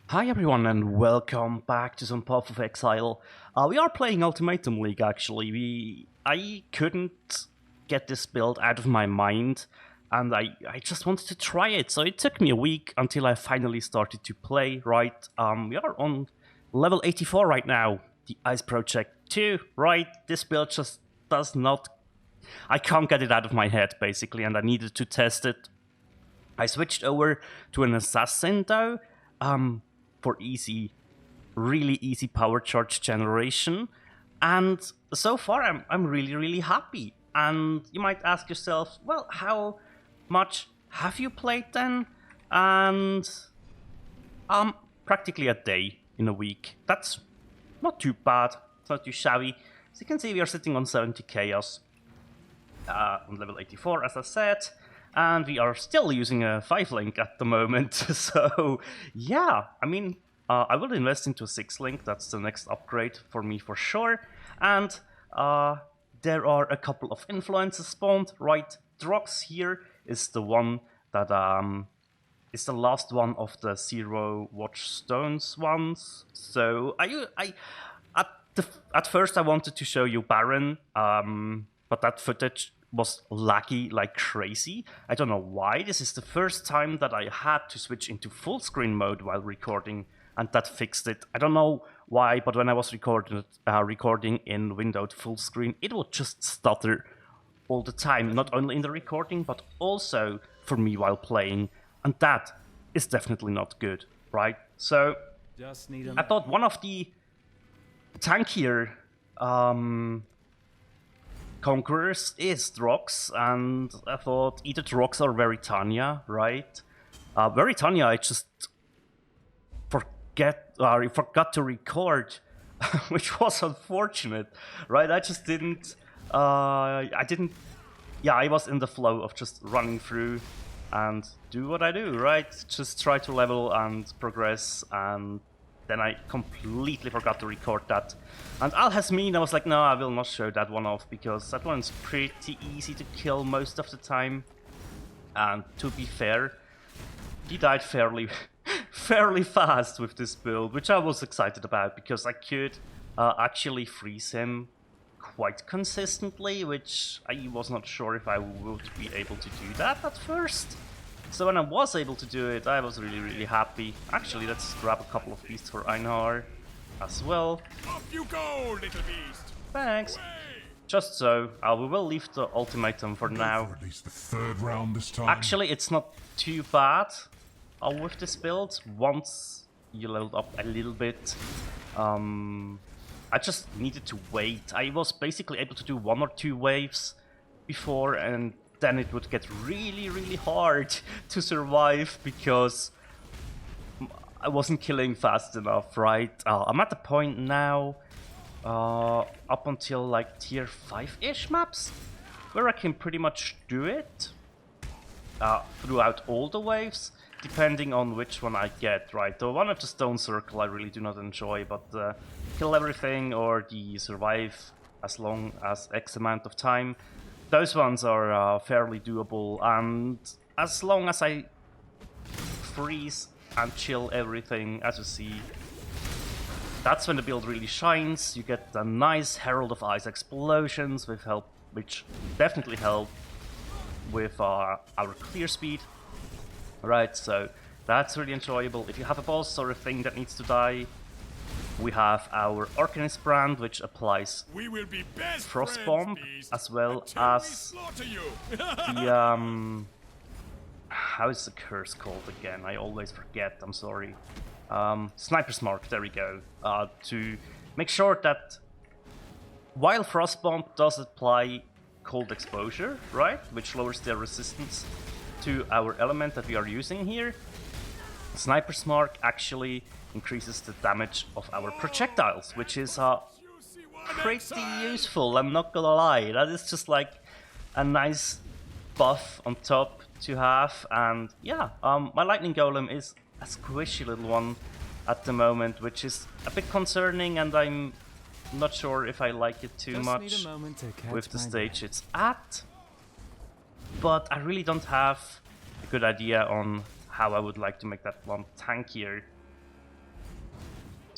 Hi everyone and welcome back to some Path of Exile. We are playing Ultimatum League actually. I couldn't get this build out of my mind and I just wanted to try it. So it took me a week until I finally started to play, right? We are on level 84 right now. The Ice Project 2, right? This build just does not... I can't get it out of my head basically, and I needed to test it. I switched over to an assassin though. For easy, really easy power charge generation. And so far, I'm really happy. And you might ask yourself, well, how much have you played then? And practically a day in a week. That's not too bad. It's not too shabby. As you can see, we are sitting on 70 chaos on level 84, as I said. And we are still using a 5-link at the moment, so yeah, I mean, I will invest into a 6-link, that's the next upgrade for me for sure. And there are a couple of influences spawned, right? Drox here is the one that is the last one of the Zero Watchstones ones. So at first I wanted to show you Baron, but that footage was laggy like crazy. I don't know why. This is the first time that I had to switch into full screen mode while recording, and that fixed it. I don't know why, but when I was recording in windowed full screen, it would just stutter all the time, not only in the recording, but also for me while playing, and that is definitely not good, right? So I thought one of the tankier conquerors is Drox, and I thought either Drox or Veritania, right? Veritania, I just forgot to record, which was unfortunate, right? I just didn't, yeah, I was in the flow of just running through and do what I do, right? Just try to level and progress, and then I completely forgot to record that. And Al Hasmin, I was like, no, I will not show that one off, because that one's pretty easy to kill most of the time. And to be fair, he died fairly fast with this build, which I was excited about, because I could actually freeze him quite consistently, which I was not sure if I would be able to do that at first. So when I was able to do it, I was really happy. Actually, let's grab a couple of beasts for Einhar as well. Off you go, little beast! Thanks. Away! Just so, we will leave the ultimatum for now. For at least the third round this time. Actually, it's not too bad with this build. Once you leveled up a little bit, I just needed to wait. I was basically able to do 1 or 2 waves before, and then it would get really hard to survive because I wasn't killing fast enough, right? I'm at the point now, up until like tier 5-ish maps, where I can pretty much do it throughout all the waves, depending on which one I get, right? The one with the stone circle I really do not enjoy, but the kill everything or the survive as long as X amount of time, those ones are fairly doable, and as long as I freeze and chill everything, as you see, that's when the build really shines. You get the nice Herald of Ice explosions with help, which definitely help with our clear speed. Right, so that's really enjoyable. If you have a boss or a thing that needs to die, we have our Arcanist brand, which applies Frost Bomb, as well as the how is the curse called again? I always forget, I'm sorry. Sniper's Mark, there we go. To make sure that while Frost Bomb does apply cold exposure, right, which lowers their resistance to our element that we are using here, Sniper's Mark actually increases the damage of our projectiles, which is pretty useful, I'm not gonna lie. That is just like a nice buff on top to have. And yeah, my lightning golem is a squishy little one at the moment, which is a bit concerning, and I'm not sure if I like it too much with the stage it's at. But I really don't have a good idea on how I would like to make that one tankier.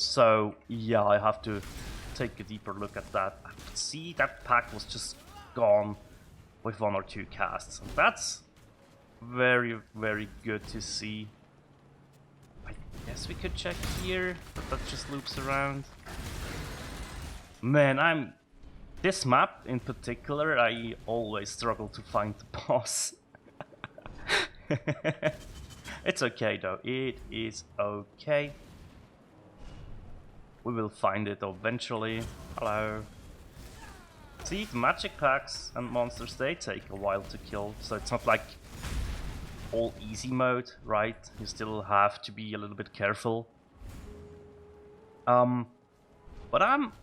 So yeah, I have to take a deeper look at that. See, that pack was just gone with 1 or 2 casts. And that's very, very good to see. I guess we could check here, but that just loops around. Man, this map in particular, I always struggle to find the boss. It's okay though, it is okay. We will find it eventually. Hello. See, the magic packs and monsters, they take a while to kill, so it's not like all easy mode, right? You still have to be a little bit careful. But I'm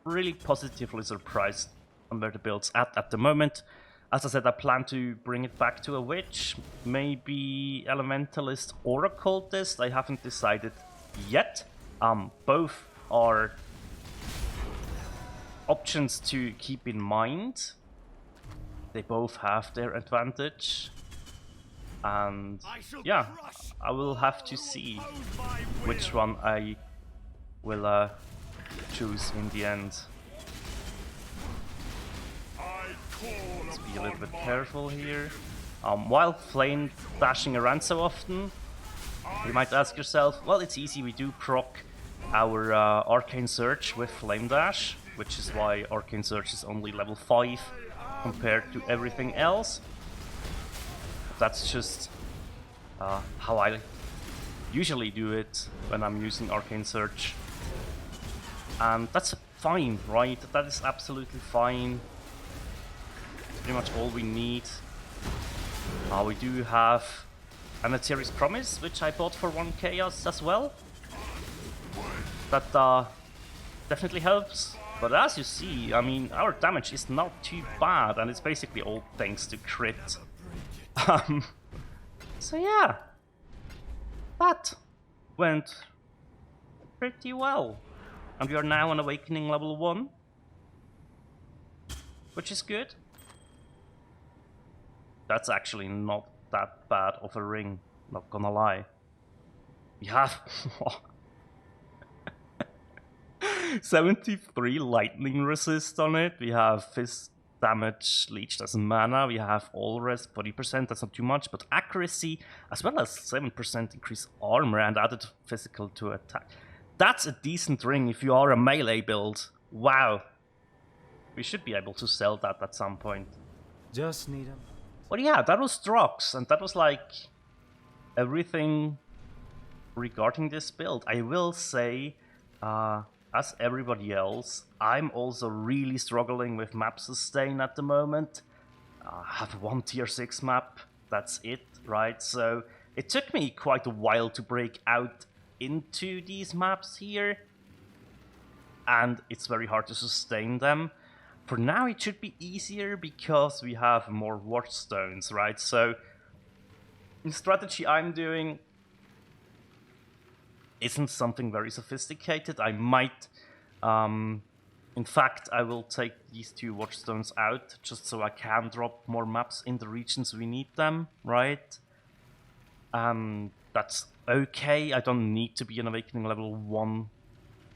really positively surprised on where the build's at the moment. As I said, I plan to bring it back to a witch, maybe elementalist or occultist. I haven't decided yet. Both are options to keep in mind. They both have their advantage. And yeah, I will have to see which one I will choose in the end. Let's be a little bit careful here. While flame dashing around so often, you might ask yourself, well, it's easy, we do proc our Arcane Surge with Flame Dash, which is why Arcane Surge is only level 5 compared to everything else. That's just how I usually do it when I'm using Arcane Surge. And that's fine, right? That is absolutely fine. Pretty much all we need. We do have an Aetheri's Promise, which I bought for 1 Chaos as well. That definitely helps. But as you see, I mean, our damage is not too bad, and it's basically all thanks to crit. So yeah, that went pretty well. And we are now on Awakening level 1, which is good. That's actually not that bad of a ring, not gonna lie. We have 73 lightning resist on it. We have fist damage leeched as mana. We have all rest 40%, that's not too much, but accuracy as well as 7% increased armor and added physical to attack. That's a decent ring if you are a melee build. Wow. We should be able to sell that at some point. Just need them. But yeah, that was Drox, and that was like everything regarding this build. I will say, as everybody else, I'm also really struggling with map sustain at the moment. I have 1 tier 6 map, that's it, right? So it took me quite a while to break out into these maps here, and it's very hard to sustain them. For now it should be easier because we have more Watchstones, right? So the strategy I'm doing isn't something very sophisticated. I might, in fact, I will take these 2 Watchstones out just so I can drop more maps in the regions we need them, right? That's okay. I don't need to be an Awakening level 1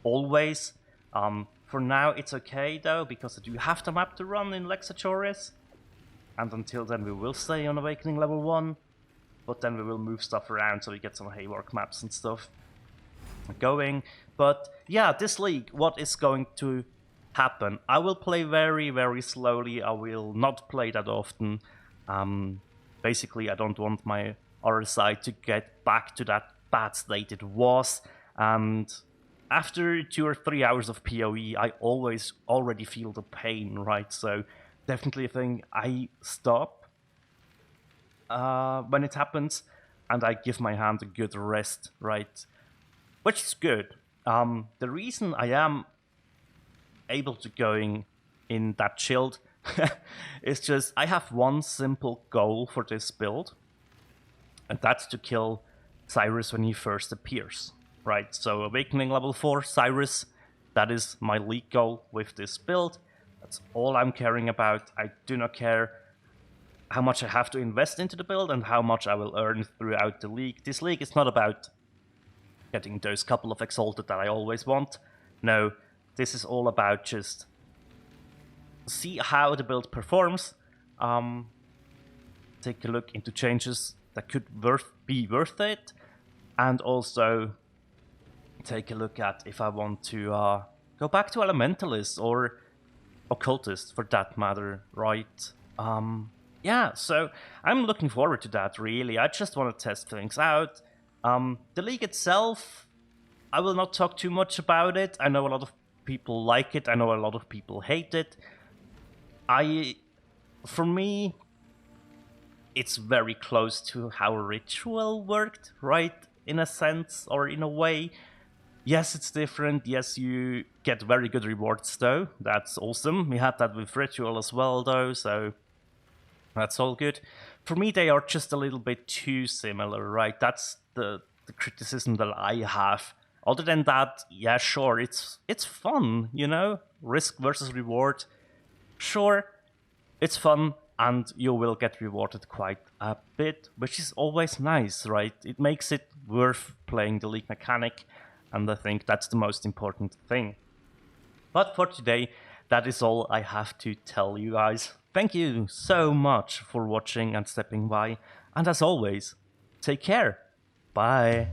always. For now it's okay though, because I do have the map to run in Lexachoris. And until then we will stay on Awakening level 1. But then we will move stuff around so we get some Haywark maps and stuff going. But yeah, this league, what is going to happen? I will play very, very slowly. I will not play that often. Basically, I don't want my RSI to get back to that bad state it was. And after 2 or 3 hours of PoE, I always already feel the pain, right? So definitely a thing I stop when it happens, and I give my hand a good rest, right? Which is good. The reason I am able to going in that chilled is just I have one simple goal for this build, and that's to kill Cyrus when he first appears. Right, so Awakening level 4, Cyrus, that is my league goal with this build. That's all I'm caring about. I do not care how much I have to invest into the build and how much I will earn throughout the league. This league is not about getting those couple of exalted that I always want. No, this is all about just see how the build performs, take a look into changes that could be worth it, and also take a look at if I want to go back to Elementalist or Occultist for that matter, right? Yeah, so I'm looking forward to that, really. I just want to test things out. The league itself, I will not talk too much about it. I know a lot of people like it. I know a lot of people hate it. For me, it's very close to how Ritual worked, right? In a sense, or in a way. Yes, it's different. Yes, you get very good rewards, though. That's awesome. We had that with Ritual as well, though, so that's all good. For me, they are just a little bit too similar, right? That's the criticism that I have. Other than that, yeah, sure, it's fun, you know? Risk versus reward. Sure, it's fun, and you will get rewarded quite a bit, which is always nice, right? It makes it worth playing the league mechanic, and I think that's the most important thing. But for today, that is all I have to tell you guys. Thank you so much for watching and stepping by, and as always, take care. Bye.